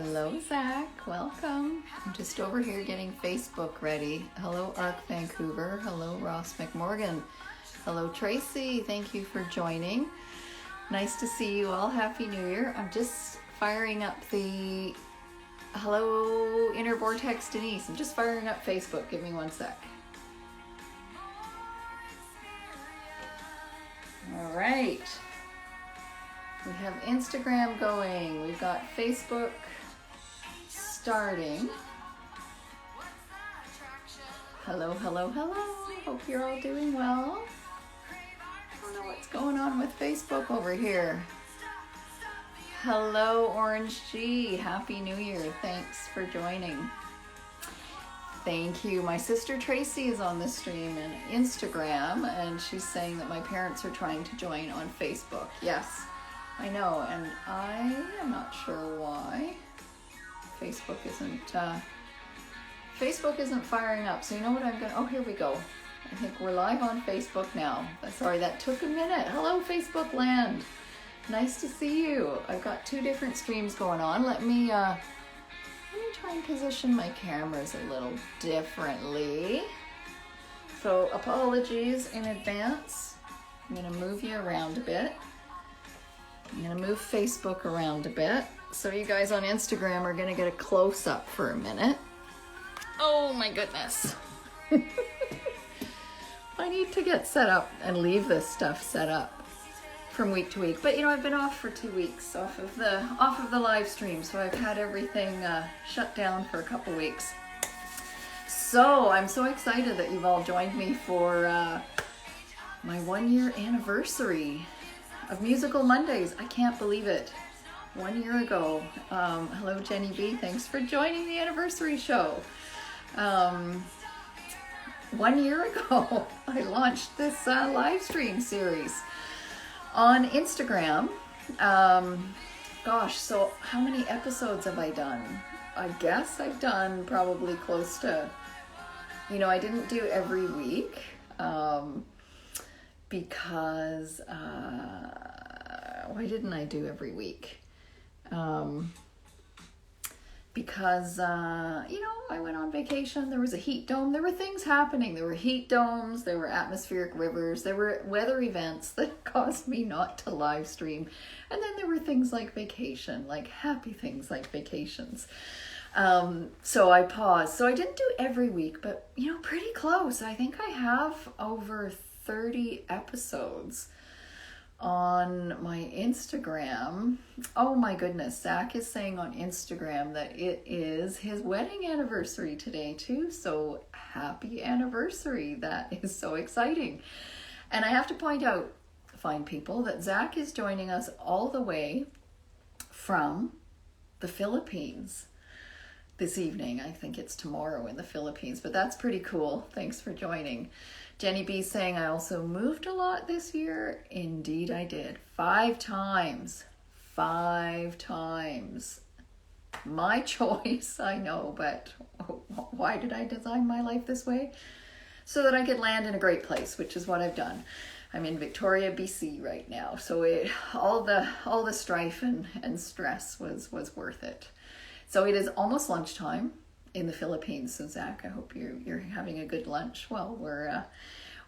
Hello, Zach. Welcome. I'm just over here getting Facebook ready. Hello, Arc Vancouver. Hello, Ross McMorgan. Hello, Tracy. Thank you for joining. Nice to see you all. Happy New Year. I'm just firing up the... Hello, Inner Vortex Denise. I'm just firing up Facebook. Give me one sec. All right. We have Instagram going. We've got Facebook starting. Hello, hello, hello. Hope you're all doing well. I don't know what's going on with Facebook over here. Hello, Orange G. Happy New Year. Thanks for joining. Thank you. My sister Tracy is on the stream and Instagram, and she's saying that my parents are trying to join on Facebook. Yes, I know, and I am not sure why Facebook isn't firing up. So you know what I'm gonna, oh, here we go. I think we're live on Facebook now. Sorry, that took a minute. Hello, Facebook land. Nice to see you. I've got two different streams going on. Let me try and position my cameras a little differently. So apologies in advance. I'm gonna move you around a bit. I'm gonna move Facebook around a bit. So you guys on Instagram are gonna get a close-up for a minute. Oh my goodness. I need to get set up and leave this stuff set up from week to week. But you know, I've been off for 2 weeks off of the live stream, so I've had everything shut down for a couple weeks. So I'm so excited that you've all joined me for my 1 year anniversary of Musical Mondays. I can't believe it. 1 year ago. Hello, Jenny B. Thanks for joining the anniversary show. 1 year ago, I launched this live stream series on Instagram. Gosh, so how many episodes have I done? I guess I've done probably close to, you know, I didn't do every week because, why didn't I do every week? Because, you know, I went on vacation, there was a heat dome, there were things happening, there were heat domes, there were atmospheric rivers, there were weather events that caused me not to live stream, and then there were things like vacation, like happy things like vacations. So I paused, so I didn't do every week, but, you know, pretty close. I think I have over 30 episodes on my Instagram. Oh my goodness, Zach is saying on Instagram that it is his wedding anniversary today too, so happy anniversary. That is so exciting. And I have to point out, fine people, that Zach is joining us all the way from the Philippines this evening. I think it's tomorrow in the Philippines, but that's pretty cool. Thanks for joining. Jenny B saying, I also moved a lot this year. Indeed I did. 5 times. 5 times. My choice, I know, but why did I design my life this way? So that I could land in a great place, which is what I've done. I'm in Victoria, BC right now. So all the strife and stress was worth it. So it is almost lunchtime in the Philippines. So Zach, I hope you're having a good lunch while we're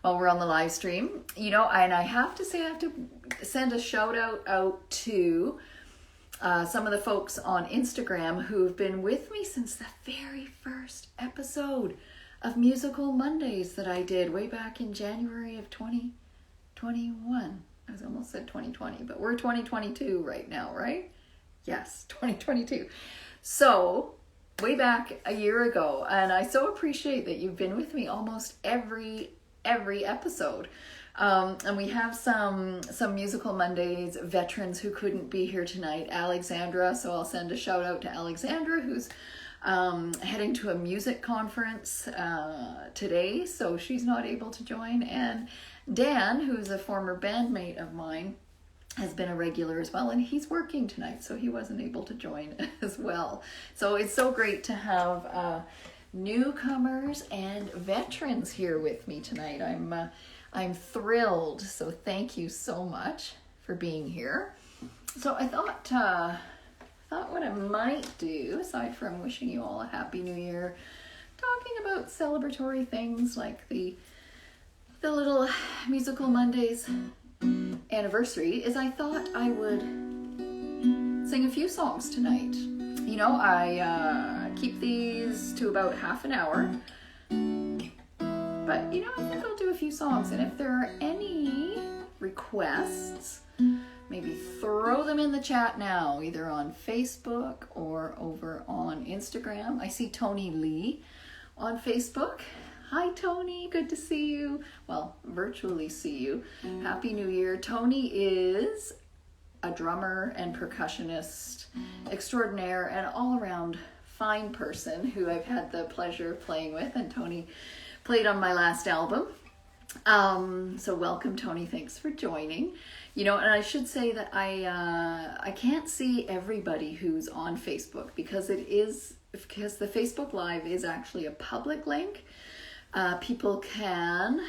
on the live stream. You know, and I have to say, I have to send a shout out to some of the folks on Instagram who've been with me since the very first episode of Musical Mondays that I did way back in January of 2021. I was almost said 2020, but we're 2022 right now, right? Yes, 2022. So way back a year ago, and I so appreciate that you've been with me almost every episode. And we have some Musical Mondays veterans who couldn't be here tonight. Alexandra, so I'll send a shout out to Alexandra, who's heading to a music conference today, so she's not able to join. And Dan, who's a former bandmate of mine, has been a regular as well, and he's working tonight, so he wasn't able to join as well. So it's so great to have newcomers and veterans here with me tonight. I'm thrilled, so thank you so much for being here. So I thought thought what I might do, aside from wishing you all a happy new year, talking about celebratory things like the little Musical Mondays anniversary, is I thought I would sing a few songs tonight. You know, I keep these to about half an hour, but you know, I think I'll do a few songs, and if there are any requests, maybe throw them in the chat now, either on Facebook or over on Instagram. I see Tony Lee on Facebook. Hi Tony, good to see you. Well, virtually see you. Happy New Year. Tony is a drummer and percussionist extraordinaire and all-around fine person who I've had the pleasure of playing with, and Tony played on my last album. So welcome Tony, thanks for joining. You know, and I should say that I can't see everybody who's on Facebook because the Facebook Live is actually a public link. People can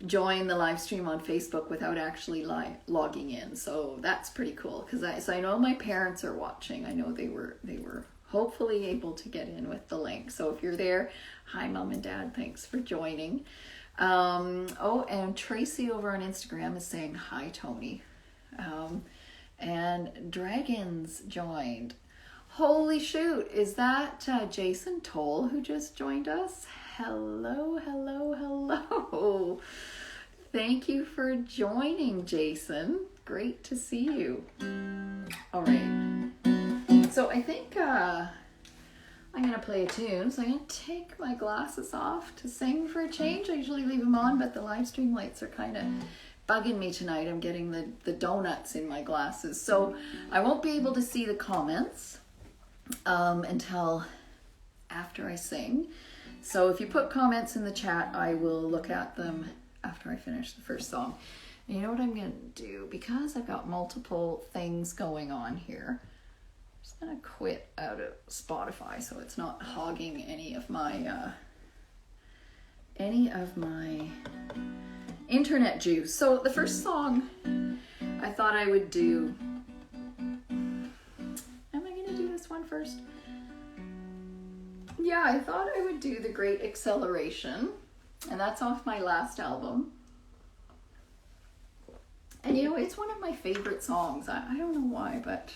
join the live stream on Facebook without actually logging in, so that's pretty cool. Because I know my parents are watching. I know they were hopefully able to get in with the link. So if you're there, hi Mom and Dad, thanks for joining. Oh, and Tracy over on Instagram is saying hi Tony. And Dragons joined. Holy shoot, is that Jason Toll who just joined us? Hello, hello, hello. Thank you for joining, Jason. Great to see you. All right. So I think I'm going to play a tune. So I'm going to take my glasses off to sing for a change. I usually leave them on, but the live stream lights are kind of bugging me tonight. I'm getting the donuts in my glasses. So I won't be able to see the comments until after I sing. So if you put comments in the chat, I will look at them after I finish the first song. And you know what I'm going to do? Because I've got multiple things going on here, I'm just going to quit out of Spotify so it's not hogging any of my internet juice. So the first song I thought I would do... Am I going to do this one first? Yeah, I thought I would do The Great Acceleration, and that's off my last album. And you know, it's one of my favorite songs. I don't know why, but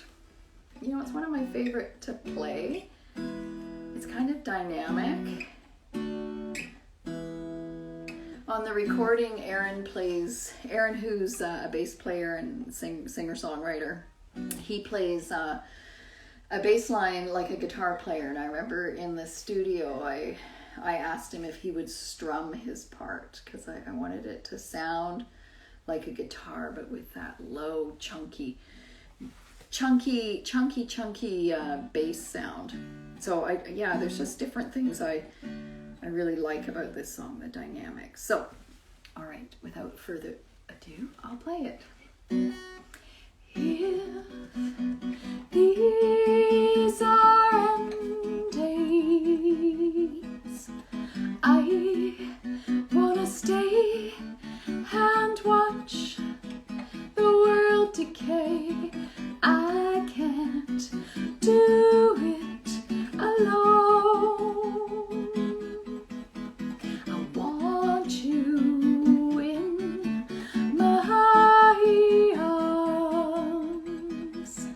you know, it's one of my favorite to play. It's kind of dynamic. On the recording, Aaron, who's a bass player and singer-songwriter, he plays a bass line like a guitar player. And I remember in the studio, I asked him if he would strum his part because I wanted it to sound like a guitar, but with that low, chunky bass sound. So there's just different things I really like about this song, the dynamics. So, all right, without further ado, I'll play it. If these are end days, I wanna stay and watch the world decay. I can't do it alone. I want you in my arms.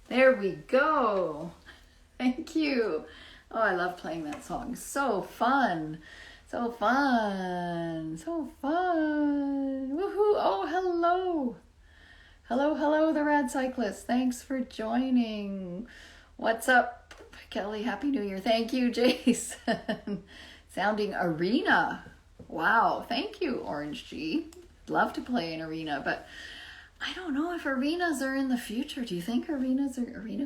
There we go. Thank you. Oh, I love playing that song. So fun. So fun. So fun. Woohoo. Oh, hello. Hello, the Rad Cyclist. Thanks for joining. What's up, Kelly? Happy New Year. Thank you, Jason. Sounding arena. Wow. Thank you, Orange G. Love to play an arena, but I don't know if arenas are in the future. Do you think arena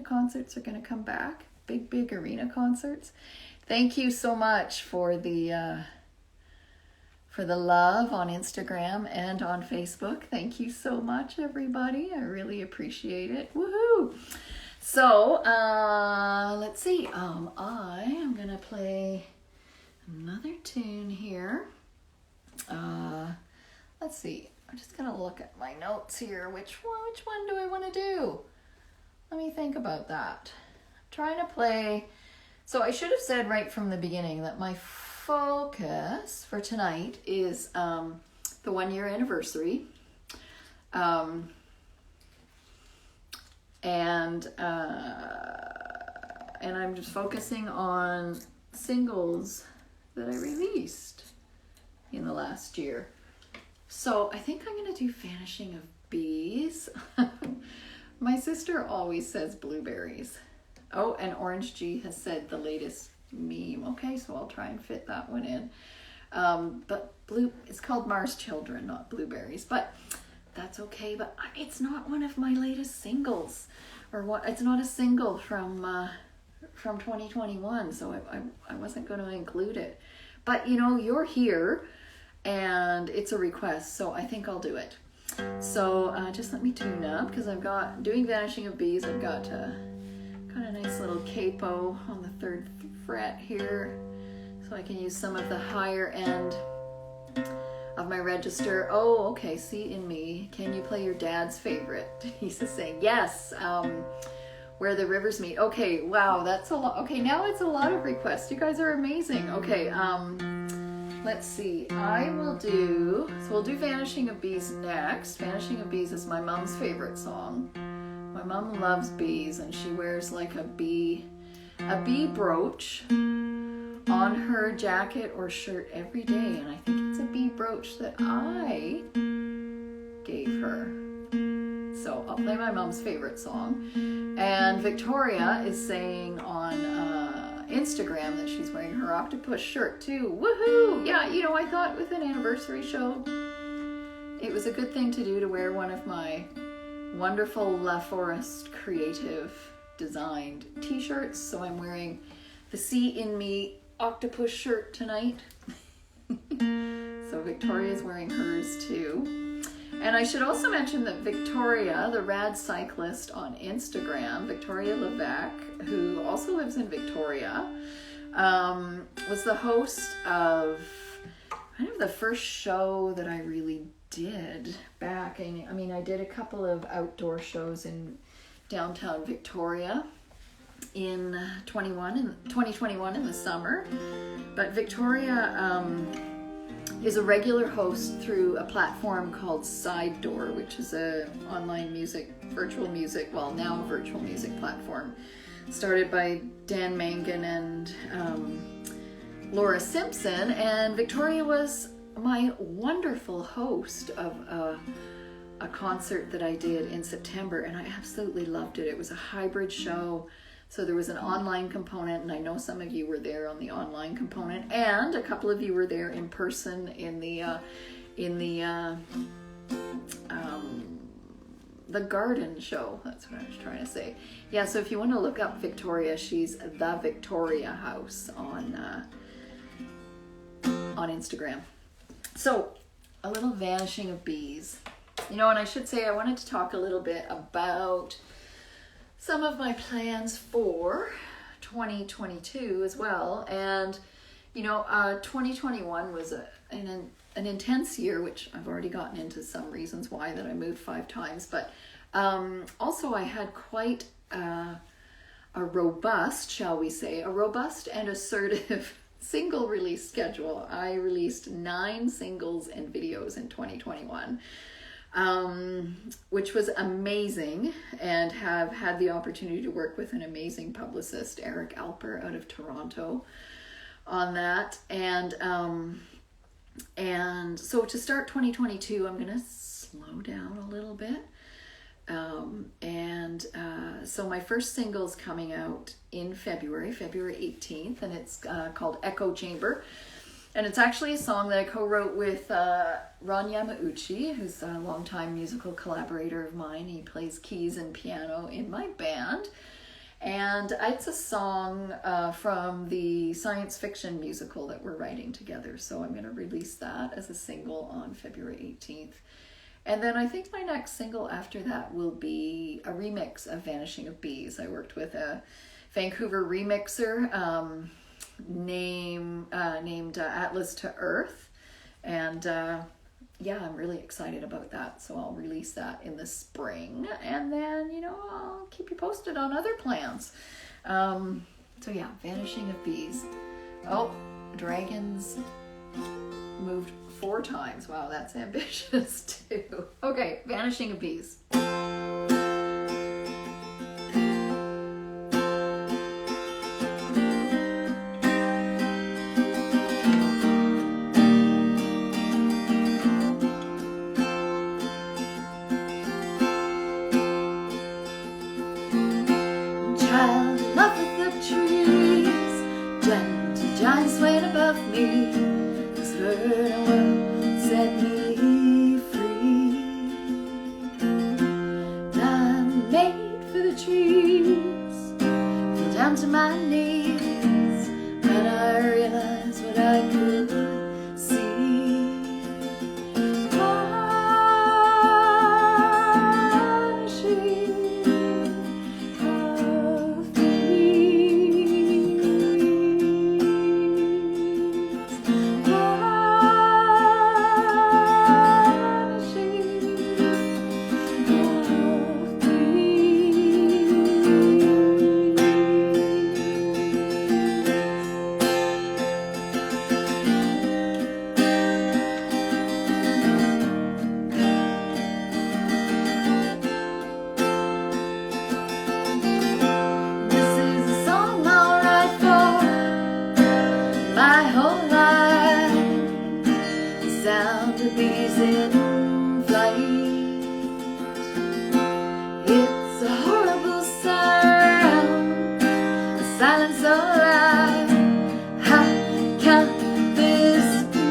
concerts are going to come back? Big arena concerts. Thank you so much for the love on Instagram and on Facebook. Thank you so much, everybody. I really appreciate it. Woohoo! So, let's see. I am going to play another tune here. Let's see. I'm just going to look at my notes here. Which one do I want to do? Let me think about that. I'm trying to play. So I should have said right from the beginning that my focus for tonight is the 1 year anniversary. And I'm just focusing on singles that I released in the last year. So I think I'm going to do Vanishing of Bees. My sister always says blueberries. Oh, and Orange G has said the latest meme. Okay, so I'll try and fit that one in. But it's called Mars Children, not Blueberries. But that's okay. But it's not one of my latest singles. It's not a single from 2021. So I wasn't going to include it. But, you're here. And it's a request, so I think I'll do it. So just let me tune up, because doing Vanishing of Bees, I've got a nice little capo on the 3rd fret here, so I can use some of the higher end of my register. Oh, okay, See in Me. Can you play your dad's favorite? He's just saying, yes, Where the Rivers Meet. Okay, wow, that's a lot. Okay, now it's a lot of requests. You guys are amazing. Okay, let's see, we'll do Vanishing of Bees next. Vanishing of Bees is my mom's favorite song. My mom loves bees, and she wears like a bee brooch on her jacket or shirt every day, and I think it's a bee brooch that I gave her. So I'll play my mom's favorite song. And Victoria is saying on Instagram that she's wearing her octopus shirt too. Woohoo! Yeah, I thought with an anniversary show, it was a good thing to do to wear one of my wonderful La Forest creative designed t-shirts. So I'm wearing the See in Me octopus shirt tonight. So Victoria's wearing hers too. And I should also mention that Victoria, the Rad Cyclist on Instagram, Victoria Levesque, who also lives in Victoria, was the host of kind of the first show that I really did back. I did a couple of outdoor shows in downtown Victoria in 2021 in the summer. But Victoria is a regular host through a platform called Side Door, which is a online virtual music platform started by Dan Mangan and Laura Simpson. And Victoria was my wonderful host of a concert that I did in September, and I absolutely loved it. It was a hybrid show. So there was an online component, and I know some of you were there on the online component, and a couple of you were there in person in the garden show. That's what I was trying to say. Yeah, so if you want to look up Victoria, she's the Victoria House on Instagram. So a little Vanishing of Bees. And I should say I wanted to talk a little bit about some of my plans for 2022 as well. And 2021 was an intense year, which I've already gotten into some reasons why that I moved 5 times, but also I had quite a robust and assertive single release schedule. I released 9 singles and videos in 2021. which was amazing, and have had the opportunity to work with an amazing publicist, Eric Alper, out of Toronto, on that. And so to start 2022, I'm gonna slow down a little bit. So my first single is coming out in February 18th, and it's called Echo Chamber. And it's actually a song that I co-wrote with Ron Yamauchi, who's a longtime musical collaborator of mine. He plays keys and piano in my band. And it's a song from the science fiction musical that we're writing together. So I'm going to release that as a single on February 18th. And then I think my next single after that will be a remix of Vanishing of Bees. I worked with a Vancouver remixer named Atlas to Earth. And yeah, I'm really excited about that. So I'll release that in the spring. And then, I'll keep you posted on other plans. So yeah, Vanishing of Bees. Oh, dragons moved 4 times. Wow, that's ambitious too. Okay, Vanishing of Bees. Child in love with the trees, gentle giant swaying above me. This verdant world set me free. I'm made for the trees, fell down to my knees when I realized what I could see. Sound of bees in flight. It's a horrible sound, a silence so loud. How can this be?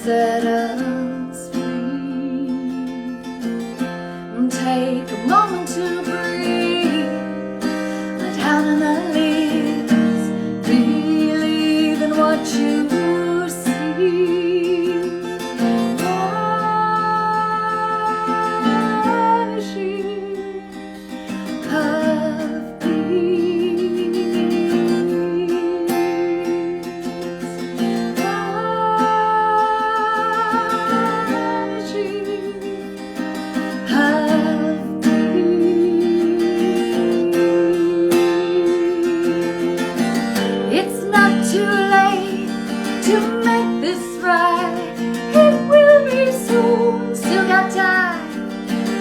Set us free. Take a moment to breathe. Lie down in the leaves. Believe in what you see. Vanishing of bees. To make this right, it will be soon. Still got time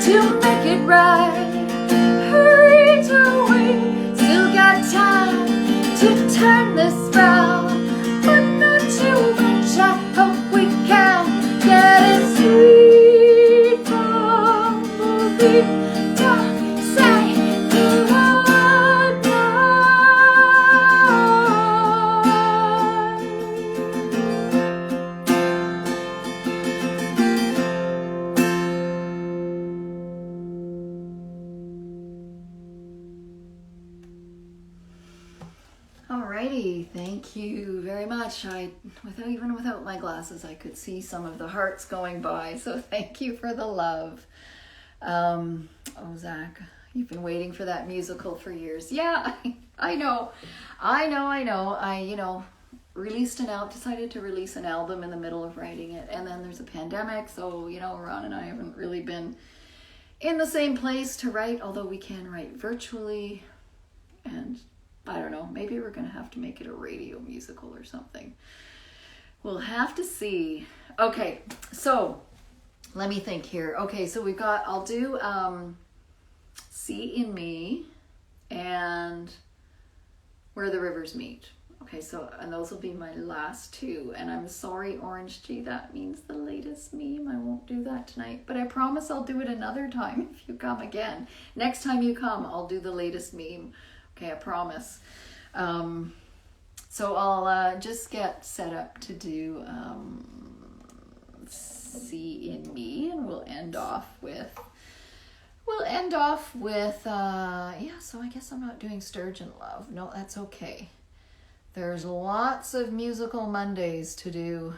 to make it right. Hurry to wait, still Thank you very much. Even without my glasses, I could see some of the hearts going by. So thank you for the love. Oh, Zach, you've been waiting for that musical for years. Yeah, I know. Decided to release an album in the middle of writing it. And then there's a pandemic. So, Ron and I haven't really been in the same place to write, although we can write virtually. And I don't know, maybe we're going to have to make it a radio musical or something. We'll have to see. Okay, so let me think here. Okay, so I'll do See in Me and Where the Rivers Meet. Okay, and those will be my last two. And I'm sorry, Orange G, that means the latest meme. I won't do that tonight, but I promise I'll do it another time if you come again. Next time you come, I'll do the latest meme. Okay, I promise. So I'll just get set up to do See in Me, and we'll end off with so I guess I'm not doing Sturgeon Love. No, that's okay. There's lots of musical Mondays to do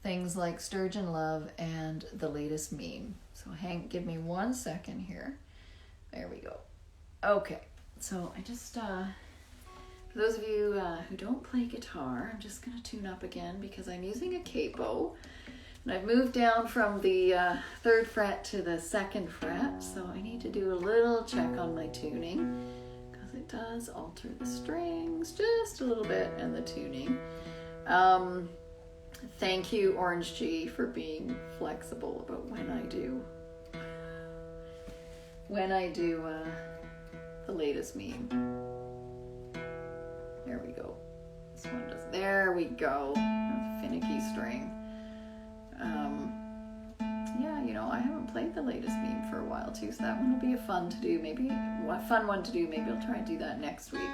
things like Sturgeon Love and the latest meme. So give me 1 second here. There we go. Okay. So I just, for those of you who don't play guitar, I'm just going to tune up again because I'm using a capo. And I've moved down from the 3rd fret to the 2nd fret. So I need to do a little check on my tuning because it does alter the strings just a little bit and the tuning. Thank you, Orange G, for being flexible about when I do the latest meme. There we go. There we go. A finicky string. I haven't played the latest meme for a while too, so that one will be a fun one to do. Maybe I'll try and do that next week.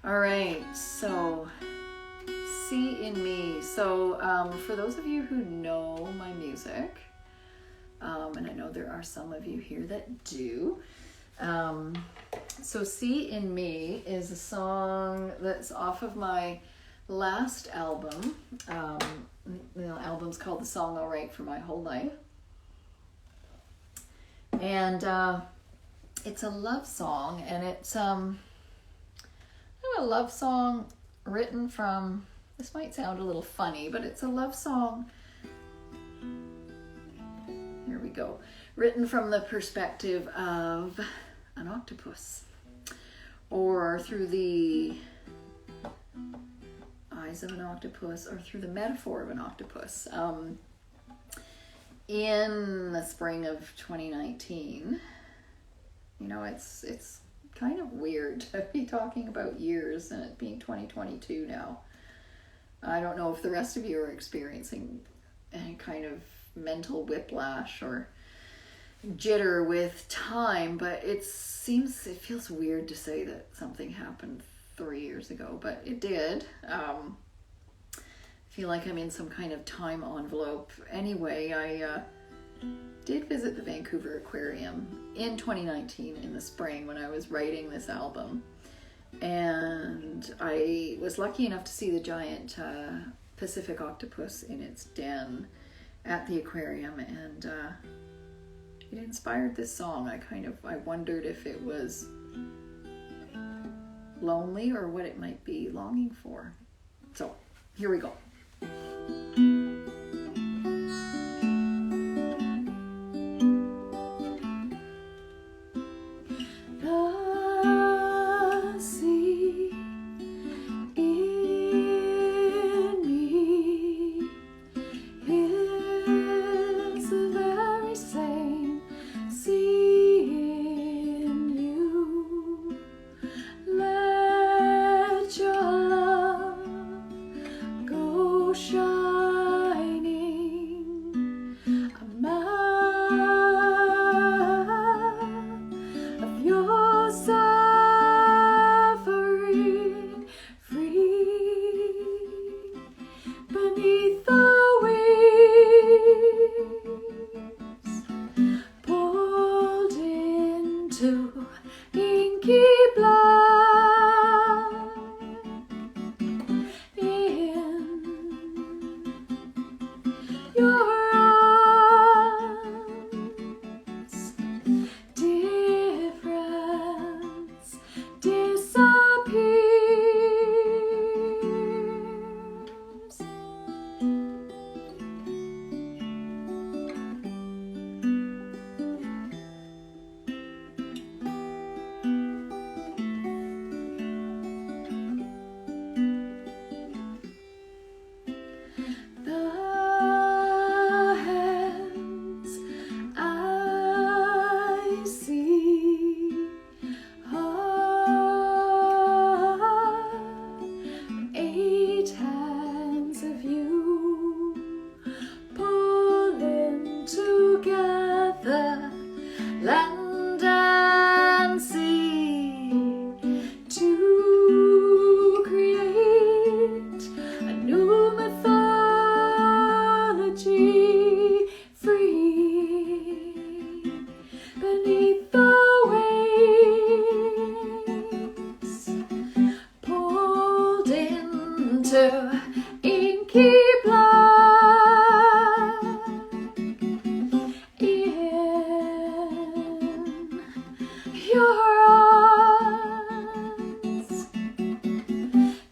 All right, so See in Me. So for those of you who know my music, and I know there are some of you here that do. So See in Me is a song that's off of my last album. The album's called The Song I'll Write for My Whole Life. And it's a love song, and it's a love song written from, this might sound a little funny, but it's a love song. Here we go. Written from the perspective of an octopus, or through the eyes of an octopus, or through the metaphor of an octopus. In the spring of 2019, it's kind of weird to be talking about years and it being 2022 now. I don't know if the rest of you are experiencing any kind of mental whiplash or jitter with time, but it feels weird to say that something happened 3 years ago, but it did. I feel like I'm in some kind of time envelope. Anyway, I did visit the Vancouver Aquarium in 2019 in the spring when I was writing this album, and I was lucky enough to see the giant Pacific octopus in its den at the aquarium, and it inspired this song. I wondered if it was lonely or what it might be longing for. So here we go. Go inky black in your eyes.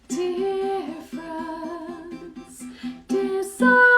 Difference disappears.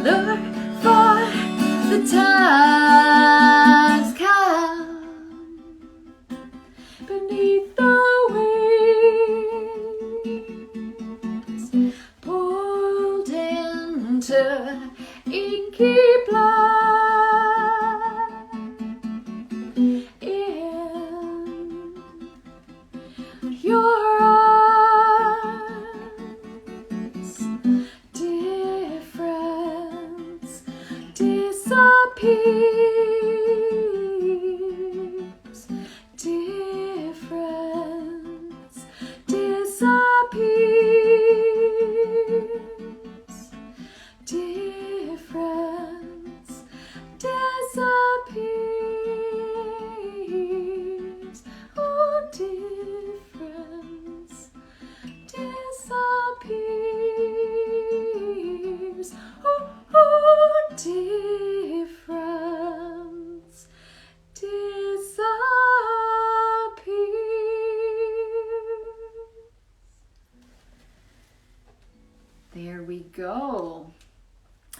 Look for the times come beneath the waves, pulled into inky black in your eyes. Disappears. Difference disappears. Difference disappears. Oh, difference disappears. Oh, difference disappears. There we go.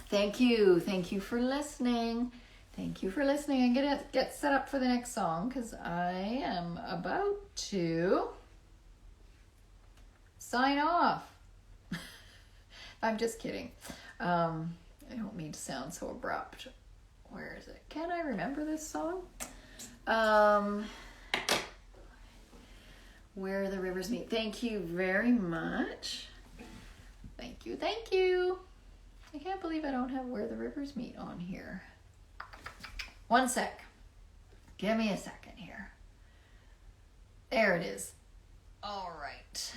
Thank you. Thank you for listening. Thank you for listening. I'm going to get set up for the next song because I am about to sign off. I'm just kidding. I don't mean to sound so abrupt. Where is it? Can I remember this song? Where the Rivers Meet. Thank you very much. Thank you. Thank you. I can't believe I don't have Where the Rivers Meet on here. One sec. Give me a second here. There it is. All right.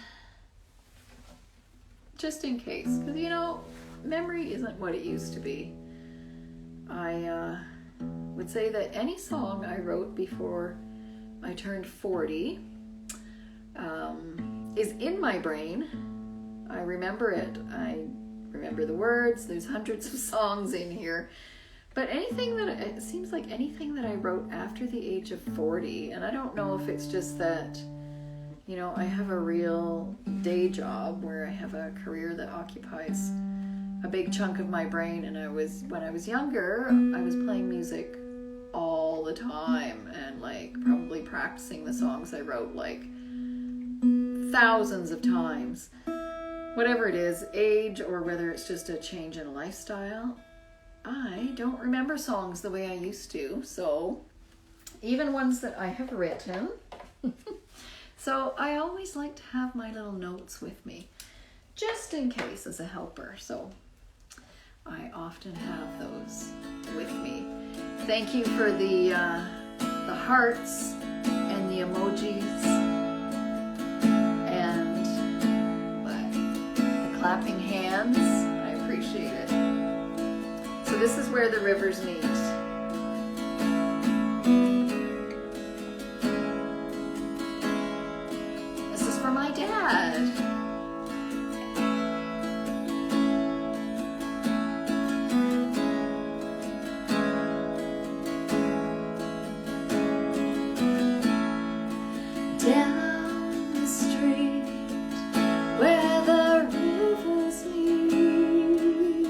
Just in case, because you know, memory isn't what it used to be. I would say that any song I wrote before I turned 40 is in my brain. I remember it. I remember the words. There's hundreds of songs in here. But anything that, it seems like anything that I wrote after the age of 40, and I don't know if it's just that, you know, I have a real day job where I have a career that occupies a big chunk of my brain, and when I was younger, I was playing music all the time and like probably practicing the songs I wrote like thousands of times. Whatever it is, age or whether it's just a change in lifestyle, I don't remember songs the way I used to. So even ones that I have written. So I always like to have my little notes with me, just in case, as a helper. So I often have those with me. Thank you for the hearts and the emojis and the clapping hands. I appreciate it. So this is Where the Rivers Meet. This is for my dad. Down the street where the rivers meet,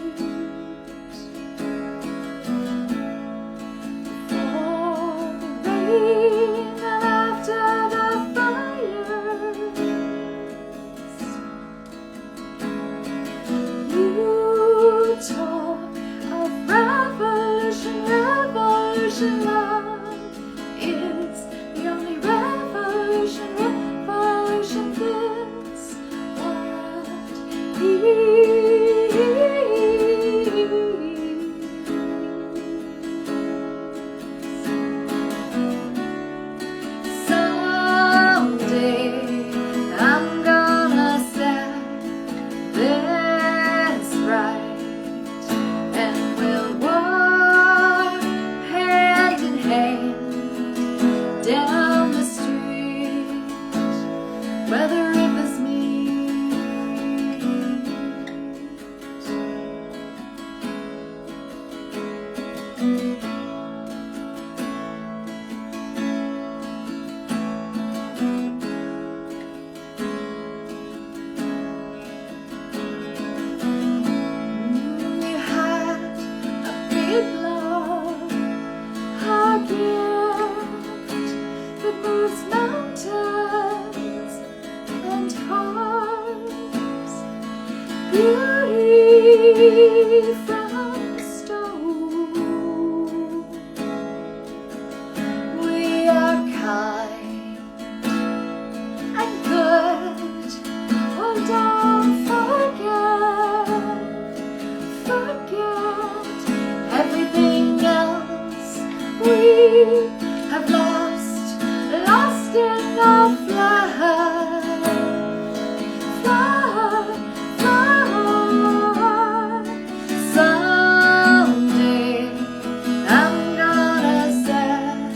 beauty from the stone. We are kind and good. Oh, don't forget everything else we have lost in the flood. Someday I'm gonna set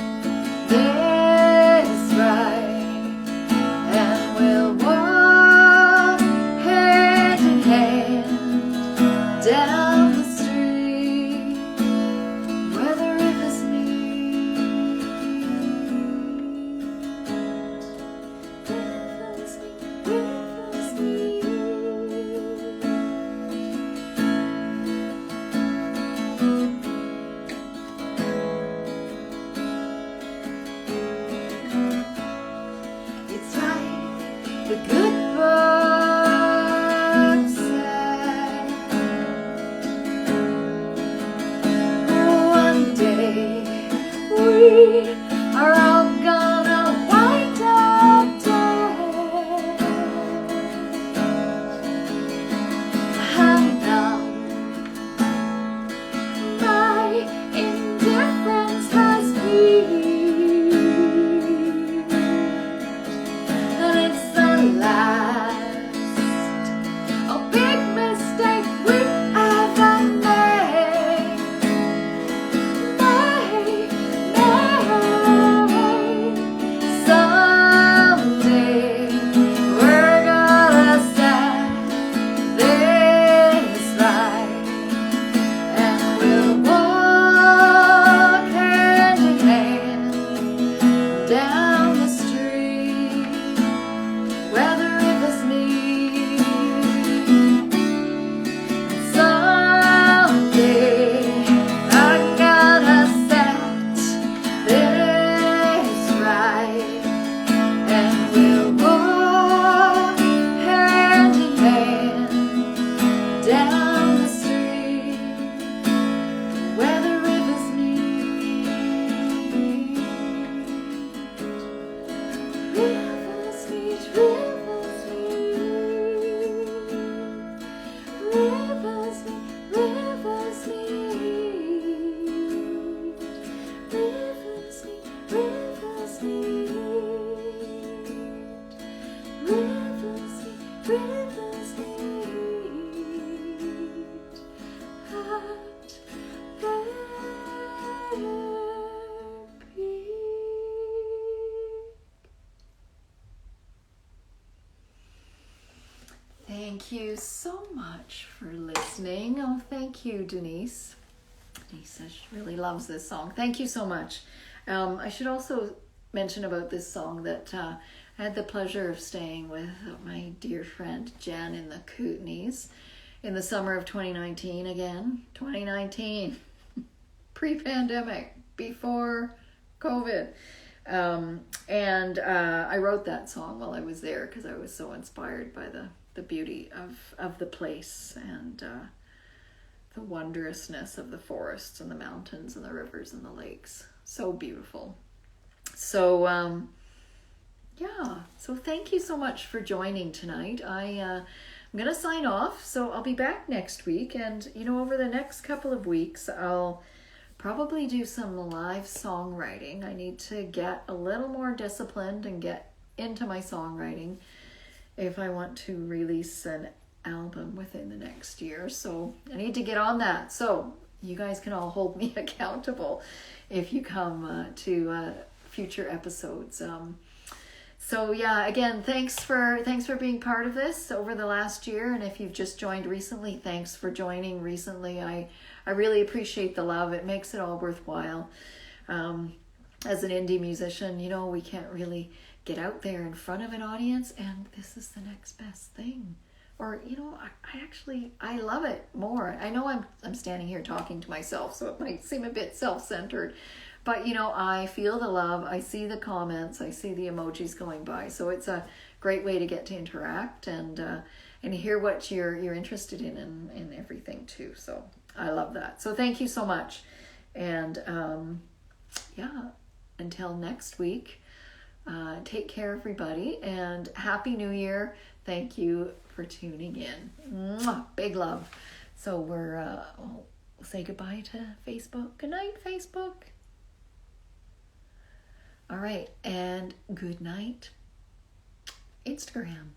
this right, and we'll walk hand in hand down the street where the rivers meet. Rivers meet. It's like the good book said. One day we are all gonna wind up dead. How numb my indifference has been, and it's the last a big mistake we ever made. Someday we're gonna set this right, and we'll walk hand in hand down the street where the rivers meet. Someday I'm gonna set this right, and we'll walk hand in hand down the street where the rivers meet. Rivers meet, rivers meet. Rivers meet, rivers meet. Rivers meet, rivers meet. Rivers meet, rivers meet. At their peak. Thank you so much for listening. Oh, thank you, Denise. Denise says she really loves this song. Thank you so much. I should also mention about this song that I had the pleasure of staying with my dear friend Jen in the Kootenays in the summer of 2019 again. 2019, pre-pandemic, before COVID. And I wrote that song while I was there because I was so inspired by the beauty of the place and the wondrousness of the forests and the mountains and the rivers and the lakes. So beautiful. So yeah, so thank you so much for joining tonight. I'm gonna sign off, so I'll be back next week, and over the next couple of weeks I'll probably do some live songwriting. I need to get a little more disciplined and get into my songwriting if I want to release an album within the next year. So I need to get on that. So you guys can all hold me accountable if you come to future episodes. So yeah, again, thanks for being part of this over the last year. And if you've just joined recently, thanks for joining recently. I really appreciate the love. It makes it all worthwhile. As an indie musician, we can't really get out there in front of an audience, and this is the next best thing. Or, I love it more. I know I'm standing here talking to myself, so it might seem a bit self-centered, but I feel the love, I see the comments, I see the emojis going by, so it's a great way to get to interact and hear what you're interested in everything too. So I love that. So thank you so much. And yeah, until next week, take care, everybody, and Happy New Year. Thank you for tuning in. Mwah, big love. So we'll say goodbye to Facebook. Good night, Facebook. All right, and good night, Instagram.